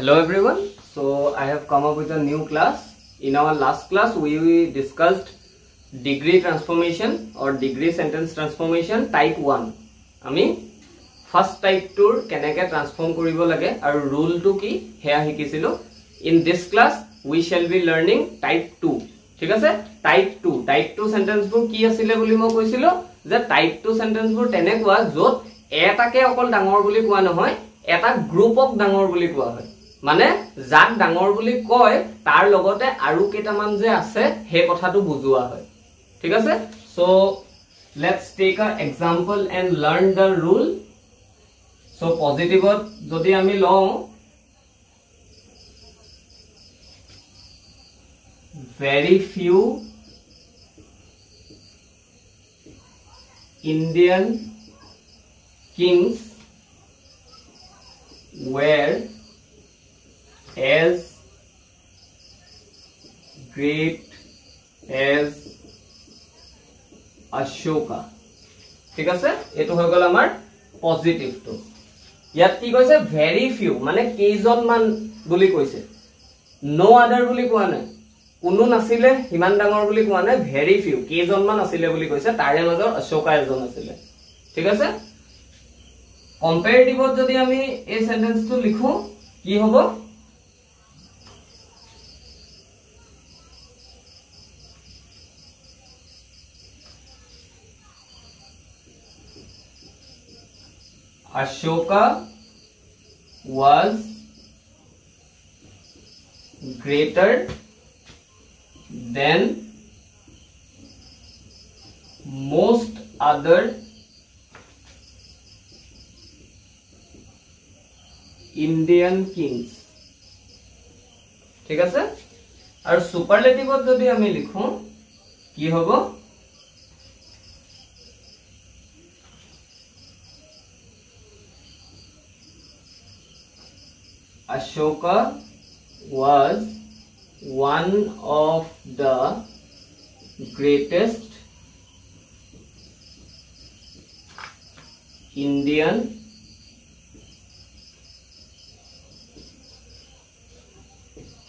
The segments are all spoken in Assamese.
Hello everyone. So I have come up with a new class. In our last class we discussed degree transformation or degree sentence transformation type 1. Ami first type 2 keneke transform koribo lage aru rule to ki heya hikisilo. In this class we shall be learning type 2. ঠিক আছে, type 2 sentence bur ki asile boli mo koisilo je type 2 sentence bur tenekwa jot etake okol dangor boli koa nohoy eta group of dangor boli koa hoy মানে যাক ডাঙৰ বুলি কয় তাৰ লগতে আৰু কেটামান যে আছে হে কথাটো বুজুৱা হয় ঠিক আছে so let's take a example and learn the rule so পজিটিভত যদি আমি লওঁ very few Indian kings were as great as Ashoka ঠিক আছে এটো হৈ গল আমাৰ পজিটিভ তো ইয়াত কি কৈছে very few মানে কেইজন মান বুলি কৈছে no other বুলি কোৱা নাই কোনো নাছিলে হিমান ডাঙৰ বুলি কোৱা নাই very few কেইজন মান আছিলে বুলি কৈছে তাৰে মাজৰ Ashoka এজন আছিলে ঠিক আছে কম্পাৰেটিভত যদি আমি এই সেন্টেন্সটো লিখো কি হ'ব Ashoka was greater than most other Indian kings ঠিক আছে আৰু সুপাৰলেটিভত যদি আমি লিখো কি হ'ব Ashoka was one of the greatest Indian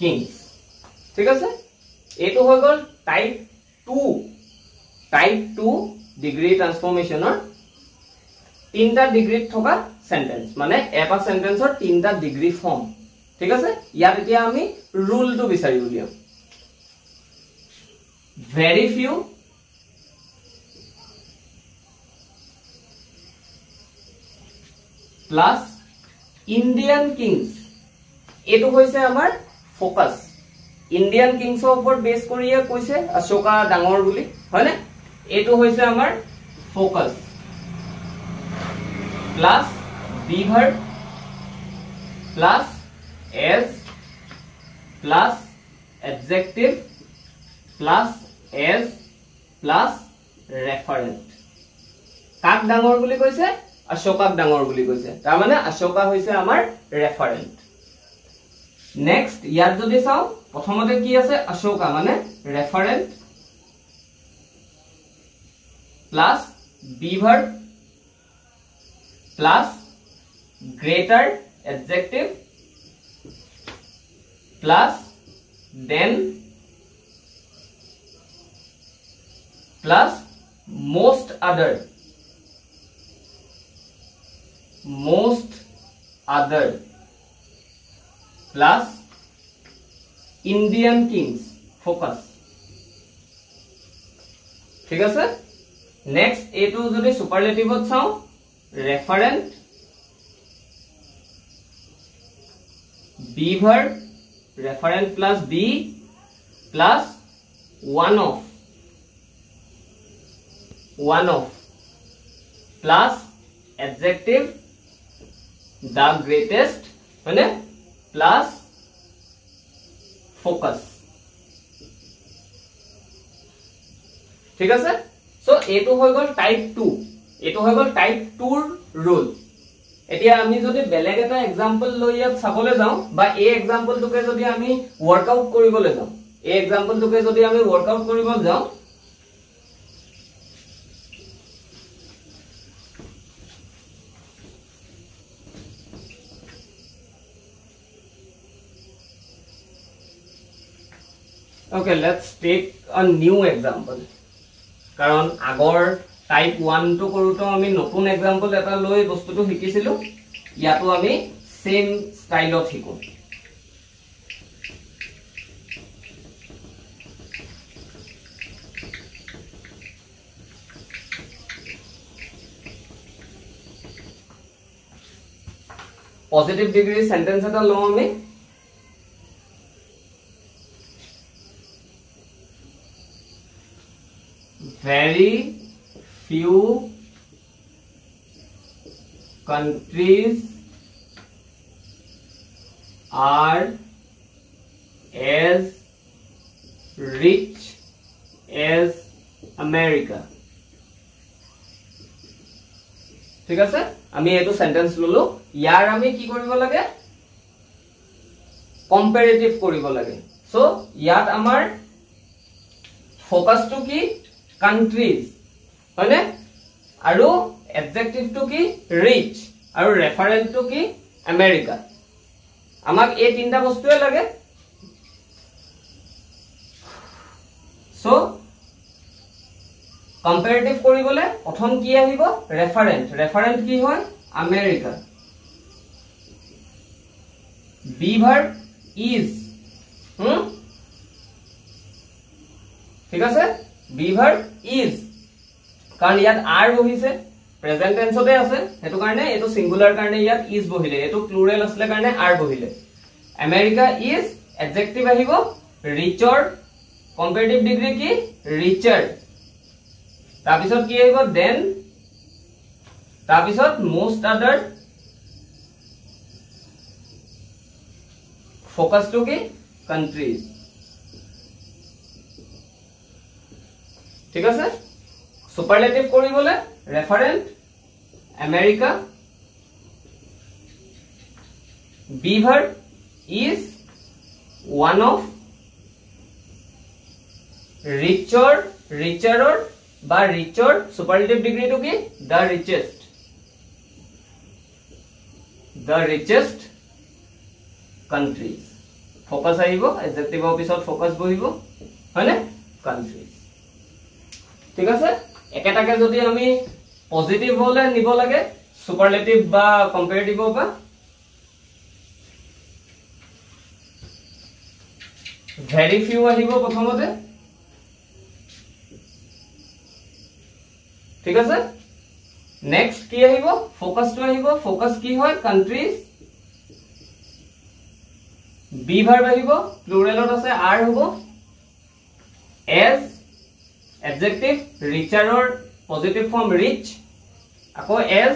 kings ঠিক আছে এটো হৈ গল টাইপ 2 ডিগ্ৰী ট্ৰান্সফৰমেশনৰ তিনটা ডিগ্ৰীত থকা সেন্টেন্স মানে এটা সেন্টেন্সৰ তিনটা ডিগ্ৰী ফৰ্ম ঠিক আছে ইয়াত এতিয়া আমি ৰুলটো বিচাৰি উলিয়াম very few plus Indian kings এটো হৈছে আমাৰ ফোকাস ইন্ডিয়ান কিংছৰ ওপৰত বেস কৰিয়ে কৈছে অশোকা ডাঙৰ বুলি হয়নে এটো হৈছে আমাৰ focus plus be verb plus as plus adjective plus as plus referent কাক ডাঙৰ বুলি কৈছে অশোকাক ডাঙৰ বুলি কৈছে তাৰ মানে অশোকা হৈছে আমাৰ ৰেফাৰেন্ট নেক্সট ইয়াত যদি চাও প্ৰথমতে কি আছে অশোকা মানে ৰেফাৰেন্ট plus be verb plus greater adjective plus then plus most other plus Indian kings focus ঠিক আছে নেক্সট এটো যদি সুপাৰলেটিভত চাও referent be verb referent plus be plus one of plus adjective the greatest মানে plus focus ঠিক আছে সো এটো হৈ গল টাইপ 2 এটো হৈ গল টাইপ 2 ৰ রুল এতিয়া আমি যদি বেলেগ এটা एग्जांपल লৈ ইয়াত চাবলৈ যাও বা এই एग्जांपलটোকে যদি আমি ওয়ার্কআউট কৰিবলৈ যাও এই एग्जांपलটোকে যদি আমি ওয়াৰ্কআউট কৰিব যাও Okay, let's take a new example. Karon agor type 1 to koruto ami notun example eta loi bostu to hikisilu. Yato ami same style of hiko. Positive degree sentence eta lo ami very few countries are as rich as America. ঠিক আছে আমি এটো সেন্টেন্স ললো ইয়ার আমি কি কৰিব লাগে কম্পাৰেটিভ কৰিব লাগে সো ইয়াত আমাৰ ফোকাস টু কি countries হয়নে আৰু adjective to কি rich আৰু referent to কি America আমাক এই তিনটা বস্তুৱে লাগে সো comparative কৰিবলে প্ৰথম কি আহিব referent কি হয় America be verb is ঠিক আছে be verb is কাৰণ ইয়াত are বহিছে প্ৰেজেন্ট টেন্সতে আছে হেতু কাৰণে এটো সিঙ্গুলাৰ কাৰণে ইয়াত is বহিলে এটো প্লুৰাল আসলে কাৰণে are বহিলে America is adjective আহিব richer comparative degree কি richer তাৰপিছত কি আহিব then তাৰপিছত most other focus to কি countries ঠিক আছে সুপাৰলেটিভ কৰিবলে ৰেফাৰেন্ট America be verb is one of richer বা richer superlative degree to কি the richest countries focus আহিব adjective অফিসত focus বহিব হয়নে countries ঠিক আছে একেটাকে যদি আমি পজিটিভ হলে নিব লাগে সুপারলেটিভ বা কম্পারেটিভ বা ভেরি ফিউ আহিব প্ৰথমতে ঠিক আছে নেক্সট কি আহিব ফোকাস টু আহিব ফোকাস কি হয় কান্ট্রিজ বি ভার্ব আহিব প্লুৰালত আছে আর হ'ব as adjective richer or positive form rich ako as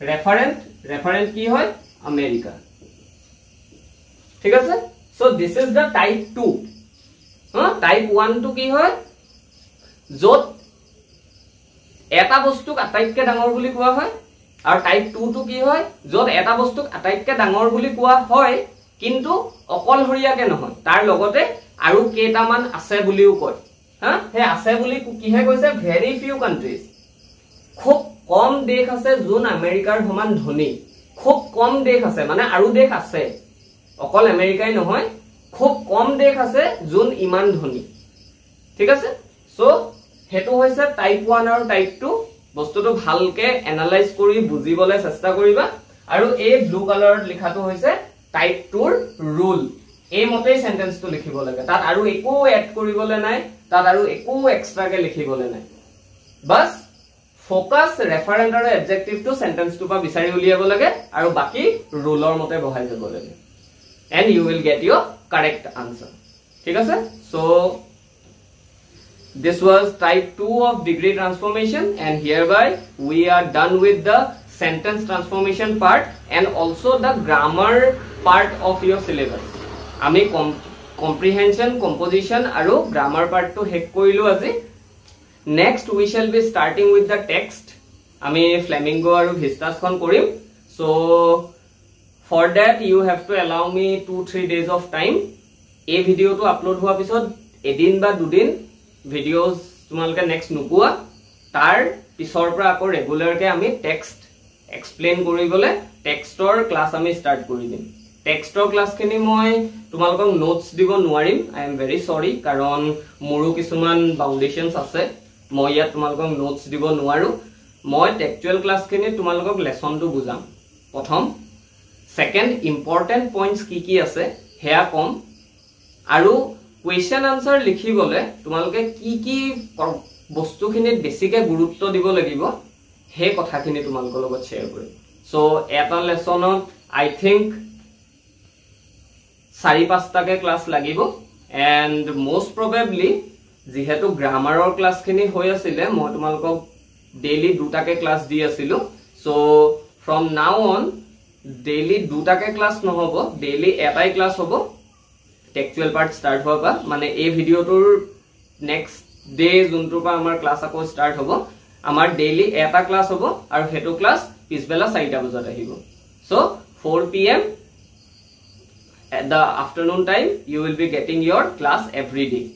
referent ki hoy America thik ase so this is the type 2 type 1 to ki hoy jot eta bostuk ataikke dangor buli kowa hoy ar type 2 to ki hoy jot eta bostuk ataikke dangor buli kowa hoy kintu okol horiya ke nohoy tar logote aru ketaman ase buliu koy হে আছে বুলি কিহে কৈছে ভেরি ফিউ কান্ট্রিজ খুব কম দেশ আছে যোন আমেৰিকাৰ সমান ধনী খুব কম দেশ আছে মানে আৰু দেশ আছে অকল আমেৰিকাই নহয় খুব কম দেশ আছে যোন ইমান ধনী ঠিক আছে সো হেতু হৈছে টাইপ 1 আৰু টাইপ 2 বস্তুটো ভালকে এনালাইজ কৰি বুজিবলৈ চেষ্টা কৰিবা আৰু এই ব্লু কালাৰত লিখাটো হৈছে টাইপ 2 ৰ ৰুল এই মতেই সেন্টেন্সটো লিখিব লাগে তাত আৰু একো এড কৰিবলে নাই তাত আৰু একো এক্সট্ৰা কে লিখিবলে নাই বাস ফোকাস ৰেফাৰেন্ট আৰু এডজেক্টিভ টু সেন্টেন্সটো পা বিচাৰি উলিয়াব লাগে আৰু বাকি ৰুলৰ মতে বহাই যাব লাগে and you will get your correct answer ঠিক আছে so this was type 2 of degree transformation and hereby we are done with the sentence transformation part and also the grammar part of your syllabus আমি comprehension composition aru grammar part to hek koilu aji next we shall be starting with the text ami flamingo aru vistas kon korim so for that you have to allow me 2-3 days of time a video to upload hua pisot edin ba dudin videos tumalke next nupua tar pisor pra ako regular ke ami text explain koribole textor class ami start kori dim টেক্সটৰ ক্লাছখিনি মই তোমালোকক নোটছ দিব নোৱাৰিম আই এম ভেৰি সৰি কাৰণ মোৰো কিছুমান বাউন্ডেশনছ আছে মই ইয়াত তোমালোকক নোটছ দিব নোৱাৰো মই টেক্সচুৱেল ক্লাছখিনি তোমালোকক লেসনটো বুজাম প্ৰথম সেকেন্ড ইম্পৰ্টেন্ট পইণ্টছ কি আছে হেয়া কম আৰু কোৱেশ্চন আনসাৰ লিখিবলে তোমালোকে কি বস্তুখিনিত বেছিকে গুৰুত্ব দিব লাগিব হে কথাখিনি তোমালোকৰ লগত শেয়াৰ কৰিম সো এটা লেসনত আই থিংক 4-5টাকে ক্লাছ লাগিব এন্ড মোস্ট প্ৰবাবলি যেহেতু গ্ৰামাৰৰ ক্লাছখিনি হৈ আছিল মই তোমালোকক ডেইলি 2টাকে ক্লাছ দি আছিলো so from now on daily 2টাকে ক্লাছ নহব ডেইলি এটাই ক্লাছ হ'ব টেক্সচুৱেল পাৰ্ট ষ্টাৰ্ট হোৱাৰ পৰা মানে এই ভিডিওটোৰ নেক্সট ডে যোনটোৰ পৰা আমাৰ ক্লাছ আকৌ ষ্টাৰ্ট হ'ব আমাৰ ডেইলি এটা ক্লাছ হ'ব আৰু হেতু ক্লাছ পিছবেলা 4টা বজাত আহিব so 4 PM at the afternoon time you will be getting your class every day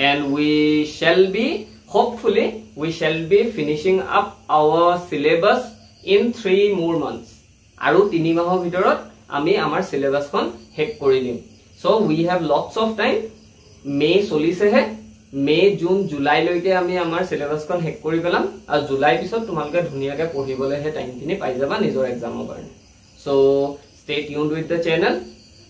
and we shall be hopefully we shall be finishing up our syllabus in 3 more months aru 3 mahor bhitorot ami amar syllabus kon hek kori dim so we have lots of time may solise he may june july loike ami amar syllabus kon hek kori pelam aru july pisot tumalke dhuniya ke pohibole he time kini pai jaba nijor exam or karone so stay tuned with the channel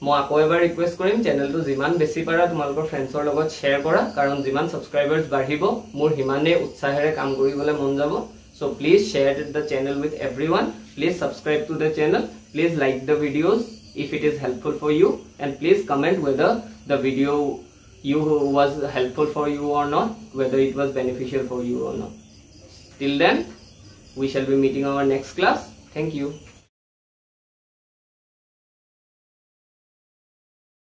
মই আকৌ এবাৰ ৰিকুৱেষ্ট কৰিম চেনেলটো যিমান বেছি পাৰা তোমালোকৰ ফ্ৰেণ্ডছৰ লগত শেয়াৰ কৰা কাৰণ যিমান সাবস্ক্ৰাইবাৰ্ছ বাঢ়িব মোৰ হিমানে উৎসাহেৰে কাম কৰিবলৈ মন যাব so please share the channel with এভৰিওয়ান please subscribe to the channel please like the videos if it is helpful for you and please comment whether the video you was helpful for you or not whether it was beneficial for you or not till then we shall be meeting our next class thank you